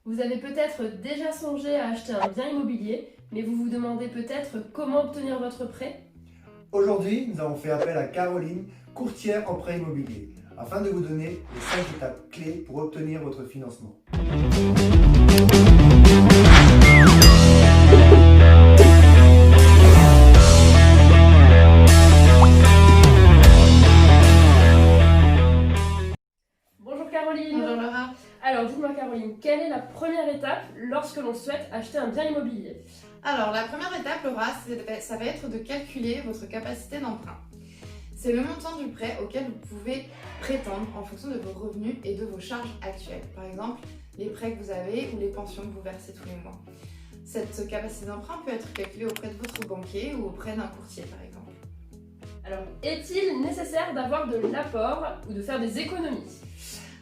Vous avez peut-être déjà songé à acheter un bien immobilier, mais vous vous demandez peut-être comment obtenir votre prêt. Aujourd'hui, nous avons fait appel à Caroline, courtière en prêt immobilier, afin de vous donner les 5 étapes clés pour obtenir votre financement. Bonjour Caroline. Bonjour Laura. Alors dites-moi Caroline, quelle est la première étape lorsque l'on souhaite acheter un bien immobilier? Alors la première étape Laura, ça va être de calculer votre capacité d'emprunt. C'est le montant du prêt auquel vous pouvez prétendre en fonction de vos revenus et de vos charges actuelles. Par exemple, les prêts que vous avez ou les pensions que vous versez tous les mois. Cette capacité d'emprunt peut être calculée auprès de votre banquier ou auprès d'un courtier par exemple. Alors, est-il nécessaire d'avoir de l'apport ou de faire des économies?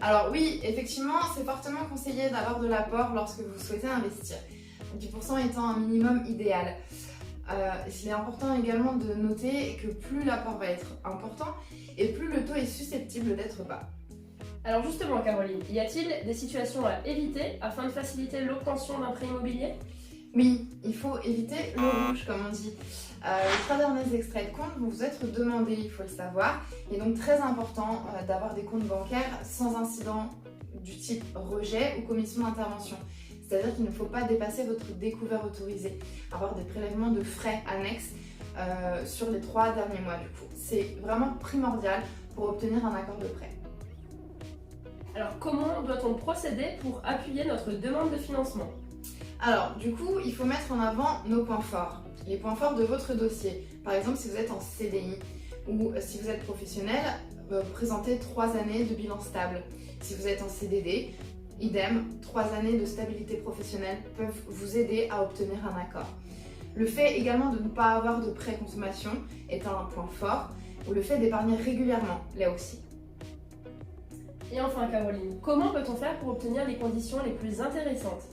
Alors oui, effectivement, c'est fortement conseillé d'avoir de l'apport lorsque vous souhaitez investir. 10% étant un minimum idéal. Il est important également de noter que plus l'apport va être important et plus le taux est susceptible d'être bas. Alors justement Caroline, y a-t-il des situations à éviter afin de faciliter l'obtention d'un prêt immobilier? Oui, il faut éviter le rouge comme on dit. Les 3 derniers extraits de compte vont vous être demandés, il faut le savoir. Il est donc très important d'avoir des comptes bancaires sans incident du type rejet ou commission d'intervention. C'est-à-dire qu'il ne faut pas dépasser votre découvert autorisé, avoir des prélèvements de frais annexes sur les 3 derniers mois du coup. C'est vraiment primordial pour obtenir un accord de prêt. Alors comment doit-on procéder pour appuyer notre demande de financement? Alors du coup, il faut mettre en avant nos points forts, les points forts de votre dossier. Par exemple, si vous êtes en CDI ou si vous êtes professionnel, présentez 3 années de bilan stable. Si vous êtes en CDD, idem, 3 années de stabilité professionnelle peuvent vous aider à obtenir un accord. Le fait également de ne pas avoir de pré-consommation est un point fort, ou le fait d'épargner régulièrement, là aussi. Et enfin Caroline, comment peut-on faire pour obtenir les conditions les plus intéressantes?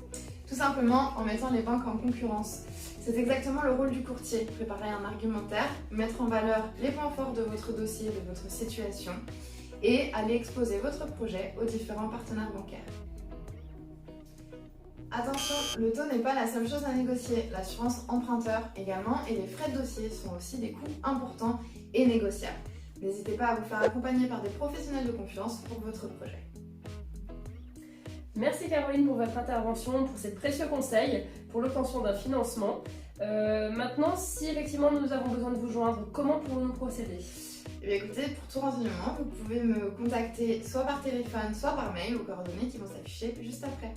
Tout simplement en mettant les banques en concurrence. C'est exactement le rôle du courtier, préparer un argumentaire, mettre en valeur les points forts de votre dossier, de votre situation, et aller exposer votre projet aux différents partenaires bancaires. Attention, le taux n'est pas la seule chose à négocier, l'assurance emprunteur également et les frais de dossier sont aussi des coûts importants et négociables. N'hésitez pas à vous faire accompagner par des professionnels de confiance pour votre projet. Merci Caroline pour votre intervention, pour ces précieux conseils pour l'obtention d'un financement. Maintenant, si effectivement nous avons besoin de vous joindre, comment pouvons-nous procéder? Eh bien, écoutez, pour tout renseignement, vous pouvez me contacter soit par téléphone, soit par mail aux coordonnées qui vont s'afficher juste après.